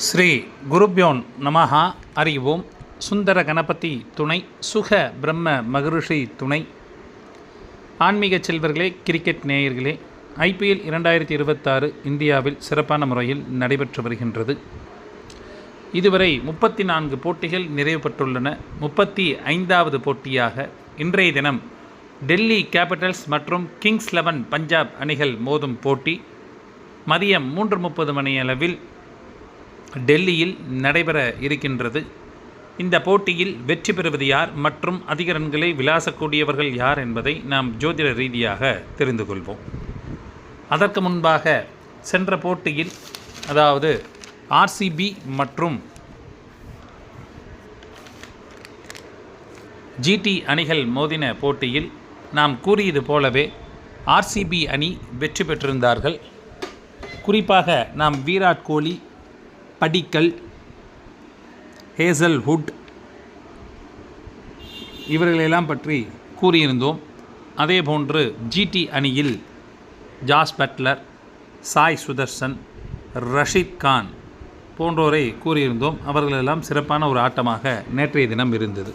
ஸ்ரீ குருப்யோன் நமஹா. அறிவோம். சுந்தர கணபதி துணை, சுக பிரம்ம மகரிஷி துணை. ஆன்மீக செல்வர்களே, கிரிக்கெட் நேயர்களே, IPL 2026 இந்தியாவில் சிறப்பான முறையில் நடைபெற்று வருகின்றது. இதுவரை 34 போட்டிகள் நிறைவு பெற்றுள்ளன. 35வது போட்டியாக இன்றைய தினம் டெல்லி கேபிட்டல்ஸ் மற்றும் கிங்ஸ் 11 பஞ்சாப் அணிகள் மோதும் போட்டி மதியம் 3:30 மணியளவில் டெல்லியில் நடைபெற இருக்கின்றது. இந்த போட்டியில் வெற்றி பெறுவது யார் மற்றும் அதிக ரன்களை விளாசக்கூடியவர்கள் யார் என்பதை நாம் ஜோதிட ரீதியாக தெரிந்து கொள்வோம். அதற்கு முன்பாக சென்ற போட்டியில், அதாவது RCB மற்றும் GT அணிகள் மோதின போட்டியில் நாம் கூறியது போலவே RCB அணி வெற்றி பெற்றிருந்தார்கள். குறிப்பாக நாம் விராட் கோலி, படிக்கல், ஹேசல்வுட் இவர்களெல்லாம் பற்றி கூறியிருந்தோம். அதேபோன்று GT அணியில் ஜாஸ் பட்லர், சாய் சுதர்சன், ரஷீத் கான் போன்றோரை கூறியிருந்தோம். அவர்களெல்லாம் சிறப்பான ஒரு ஆட்டமாக நேற்றைய தினம் இருந்தது.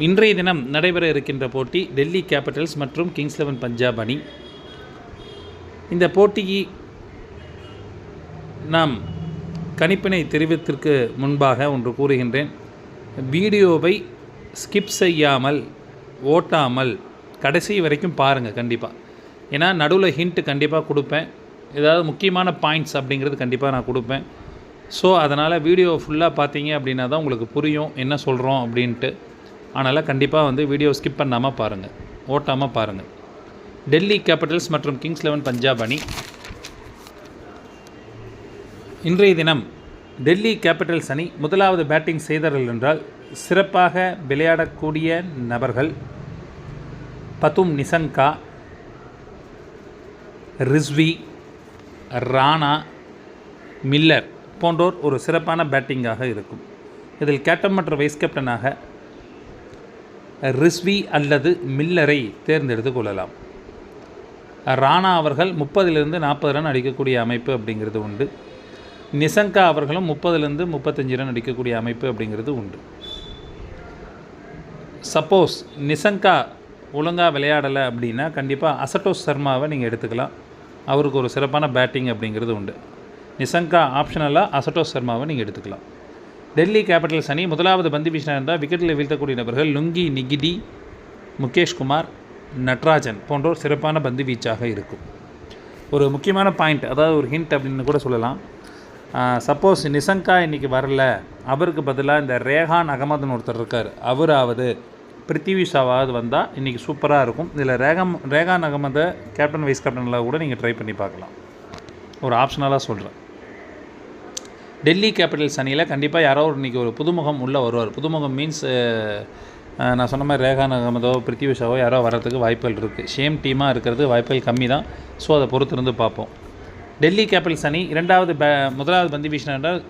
இன்றைய தினம் நடைபெற இருக்கின்ற போட்டி டெல்லி கேபிட்டல்ஸ் மற்றும் கிங்ஸ் 11 பஞ்சாப் அணி. இந்த போட்டியை நாம் கணிப்பினை தெரிவித்ததற்கு முன்பாக ஒன்று கூறுகின்றேன். வீடியோவை ஸ்கிப் செய்யாமல், ஓட்டாமல் கடைசி வரைக்கும் பாருங்கள் கண்டிப்பாக. ஏன்னா நடுவில் ஹிண்ட்டு கண்டிப்பாக கொடுப்பேன். ஏதாவது முக்கியமான பாயிண்ட்ஸ் அப்படிங்கிறது கண்டிப்பாக நான் கொடுப்பேன். ஸோ அதனால் வீடியோ ஃபுல்லாக பார்த்தீங்க அப்படின்னா தான் உங்களுக்கு புரியும் என்ன சொல்கிறோம் அப்படின்ட்டு. அதனால் கண்டிப்பாக வீடியோ ஸ்கிப் பண்ணாமல் பாருங்கள், ஓட்டாமல் பாருங்கள். டெல்லி கேபிட்டல்ஸ் மற்றும் கிங்ஸ் 11 பஞ்சாப் அணி. இன்றைய தினம் டெல்லி கேபிட்டல்ஸ் அணி முதலாவது பேட்டிங் செய்தார்கள் என்றால் சிறப்பாக விளையாடக்கூடிய நபர்கள் பதும் நிசங்கா, ரிஸ்வி, ராணா, மில்லர் போன்றோர் ஒரு சிறப்பான பேட்டிங்காக இருக்கும். இதில் கேப்டன் மற்றும் வைஸ் கேப்டனாக ரிஸ்வி அல்லது மில்லரை தேர்ந்தெடுத்து கொள்ளலாம். ராணா அவர்கள் 30லிருந்து 40 ரன் அடிக்கக்கூடிய அமைப்பு அப்படிங்கிறது உண்டு. நிசங்கா அவர்களும் 30லிருந்து 35 ரன் அடிக்கக்கூடிய அமைப்பு அப்படிங்கிறது உண்டு. சப்போஸ் நிசங்கா ஒழுங்காக விளையாடலை அப்படின்னா கண்டிப்பாக அசட்டோஸ் சர்மாவை நீங்கள் எடுத்துக்கலாம். அவருக்கு ஒரு சிறப்பான பேட்டிங் அப்படிங்கிறது உண்டு. நிசங்கா ஆப்ஷனலாக அசட்டோஸ் சர்மாவை நீங்கள் எடுத்துக்கலாம். டெல்லி கேபிட்டல்ஸ் அணி முதலாவது பந்து வீசினார் என்றால் விக்கெட்டில் வீழ்த்தக்கூடிய நபர்கள் லுங்கி நிகிடி, முகேஷ் குமார், நட்ராஜன் போன்றோர் சிறப்பான பந்து வீச்சாக இருக்கும். ஒரு முக்கியமான பாயிண்ட், அதாவது ஒரு ஹிண்ட் அப்படின்னு கூட சொல்லலாம். சப்போஸ் நிசங்கா இன்றைக்கி வரல, அவருக்கு பதிலாக இந்த ரேகான் அகமதுன்னு ஒருத்தர் இருக்கார், அவராவது பிருத்திவி ஷாவாவது வந்தால் இன்றைக்கி சூப்பராக இருக்கும். இதில் ரேகான் அகமதை கேப்டன் வைஸ் கேப்டனில் கூட நீங்கள் ட்ரை பண்ணி பார்க்கலாம். ஒரு ஆப்ஷனலாக சொல்கிறேன். டெல்லி கேபிட்டல்ஸ் அணியில் கண்டிப்பாக யாரோ இன்றைக்கி ஒரு புதுமுகம் உள்ளே வருவார். புதுமுகம் மீன்ஸ் நான் சொன்ன மாதிரி ரேகான் அகமதோ பிருத்திவி ஷாவோ யாரோ வர்றதுக்கு வாய்ப்புகள் இருக்குது. சேம் டீமாக இருக்கிறது வாய்ப்புகள் கம்மி தான். ஸோ அதை பொறுத்திருந்து பார்ப்போம். டெல்லி கேபிட்டல்ஸ் அணி முதலாவது பந்து வீசினார் என்றால்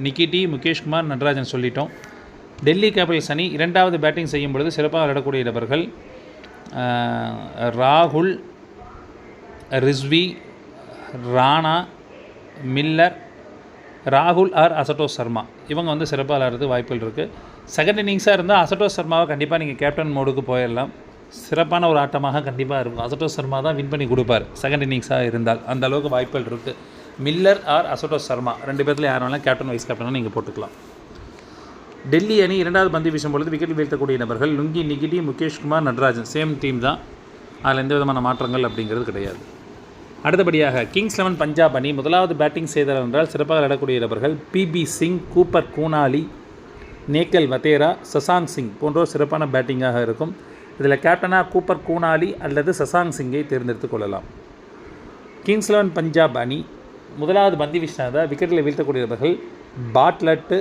நிகிடி, முகேஷ் குமார், நட்ராஜன் சொல்லிட்டோம். டெல்லி கேபிட்டல்ஸ் அணி இரண்டாவது பேட்டிங் செய்யும் பொழுது சிறப்பாக விளையாடக்கூடிய நபர்கள் ராகுல், ரிஸ்வி, ராணா, மில்லர், ராகுல் ஆர் அசட்டோஸ் சர்மா இவங்க சிறப்பாக விளையாடுறது வாய்ப்புகள் இருக்குது. செகண்ட் இன்னிங்ஸாக இருந்தால் அசட்டோஸ் சர்மாவை கண்டிப்பாக நீங்கள் கேப்டன் மோடுக்கு போயிடலாம். சிறப்பான ஒரு ஆட்டமாக கண்டிப்பாக இருக்கும். அசட்டோஸ் சர்மா தான் வின் பண்ணி கொடுப்பார் செகண்ட் இன்னிங்ஸாக இருந்தால். அந்த அளவுக்கு வாய்ப்புகள் இருக்குது. மில்லர் ஆர் அசட்டோஸ் சர்மா 2 பேரில் யார் வேணாலும் கேப்டன் வைஸ் கேப்டனாக நீங்கள் போட்டுக்கலாம். டெல்லி அணி இரண்டாவது பந்து வீசும் பொழுது விக்கெட்டில் வீழ்த்தக்கூடிய நபர்கள் Lungi Ngidi, Mukesh Kumar, Natarajan. Same team தான், அதில் எந்த விதமான மாற்றங்கள் அப்படிங்கிறது கிடையாது. அடுத்தபடியாக கிங்ஸ் 11 பஞ்சாப் அணி முதலாவது பேட்டிங் செய்தார் என்றால் சிறப்பாக விளையாடக்கூடிய நபர்கள் PB சிங், கூப்பர் கூனாலி, நேக்கல் வதேரா, சசாங் சிங் போன்றோர் சிறப்பான பேட்டிங்காக இருக்கும். இதில் கேப்டனாக கூப்பர் கூனாலி அல்லது சசாங் சிங்கை தேர்ந்தெடுத்து கொள்ளலாம். கிங்ஸ் 11 பஞ்சாப் அணி முதலாவது பந்து வீசினாத விக்கெட்டில் வீழ்த்தக்கூடிய நபர்கள் பாட்லட்டு,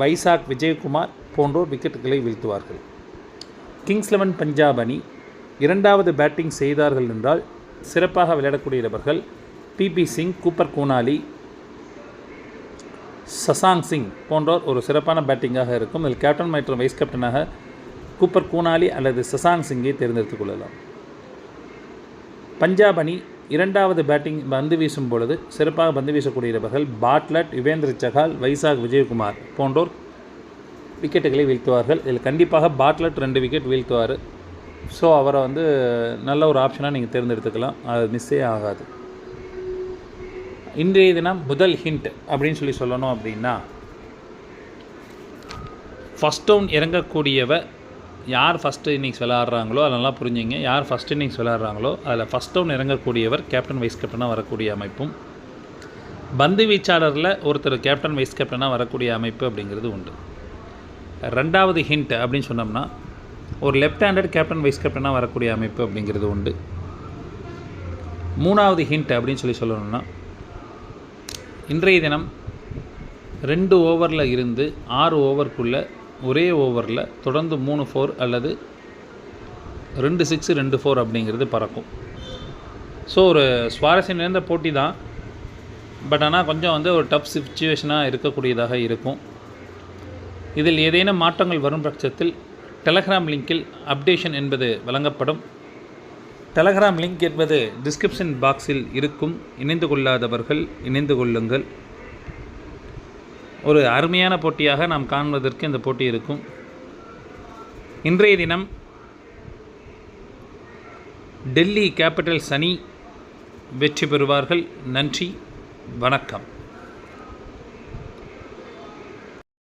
வைசாக் விஜயகுமார் போன்றோர் விக்கெட்டுகளை வீழ்த்துவார்கள். கிங்ஸ் 11 பஞ்சாப் அணி இரண்டாவது பேட்டிங் செய்தார்கள் என்றால் சிறப்பாக விளையாடக்கூடிய நபர்கள் PB சிங், கூப்பர் கூனாலி, சசாங் சிங் போன்றோர் ஒரு சிறப்பான பேட்டிங்காக இருக்கும். இதில் கேப்டன் மற்றும் வைஸ் கேப்டனாக கூப்பர் கூனாலி அல்லது சசாங் சிங்கை தேர்ந்தெடுத்துக் கொள்ளலாம். பஞ்சாப் அணி இரண்டாவது பேட்டிங் பந்து வீசும் பொழுது சிறப்பாக பந்து வீசக்கூடியவர்கள் பாட்லட், யுவேந்திர சஹால், வைசாக் விஜயகுமார் போன்றோர் விக்கெட்டுகளை வீழ்த்துவார்கள். இதில் கண்டிப்பாக பாட்லட் 2 விக்கெட் வீழ்த்துவார். ஸோ அவரை வந்து நல்ல ஒரு ஆப்ஷனாக நீங்கள் தேர்ந்தெடுத்துக்கலாம். அது மிஸ்ஸே ஆகாது. இன்றைய தினம் முதல் ஹிண்ட் அப்படின்னு சொல்லணும் அப்படின்னா, ஃபஸ்ட் டவுன் இறங்கக்கூடியவர் யார் ஃபஸ்ட்டு இன்னிங்ஸ் விளையாடுறாங்களோ அதெல்லாம் புரிஞ்சுங்க. யார் ஃபஸ்ட் இன்னிங்ஸ் விளையாடுறாங்களோ அதில் ஃபஸ்ட் டவுன் இறங்கக்கூடியவர் கேப்டன் வைஸ் கேப்டனாக வரக்கூடிய அமைப்பும், பந்து வீச்சாளரில் ஒருத்தர் கேப்டன் வைஸ் கேப்டனாக வரக்கூடிய அமைப்பு அப்படிங்கிறது உண்டு. ரெண்டாவது ஹிண்ட் அப்படின்னு சொன்னோம்னா, ஒரு லெஃப்ட் ஹேண்டட் கேப்டன் வைஸ் கேப்டனாக வரக்கூடிய அமைப்பு அப்படிங்கிறது உண்டு. மூணாவது ஹிண்ட் அப்படின்னு சொல்லணும்னா, இன்றைய தினம் 2 ஓவரில் இருந்து 6 ஓவருக்குள்ளே ஒரே ஓவரில் தொடர்ந்து 3 4 அல்லது 2 6 2 4 அப்படிங்கிறது பறக்கும். ஸோ ஒரு சுவாரஸ்யம் நிறைந்த போட்டி தான். பட் ஆனால் கொஞ்சம் வந்து ஒரு டஃப் சிச்சுவேஷனாக இருக்கக்கூடியதாக இருக்கும். இதில் ஏதேனும் மாற்றங்கள் வரும் பட்சத்தில் டெலகிராம் லிங்கில் அப்டேஷன் என்பது வழங்கப்படும். டெலகிராம் லிங்க் என்பது டிஸ்கிரிப்ஷன் பாக்ஸில் இருக்கும். இணைந்து கொள்ளாதவர்கள் இணைந்து கொள்ளுங்கள். ஒரு அருமையான போட்டியாக நாம் காண்பதற்கு இந்த போட்டி இருக்கும். இன்றைய தினம் டெல்லி கேபிட்டல்ஸ் அணி வெற்றி பெறுவார்கள். நன்றி, வணக்கம்.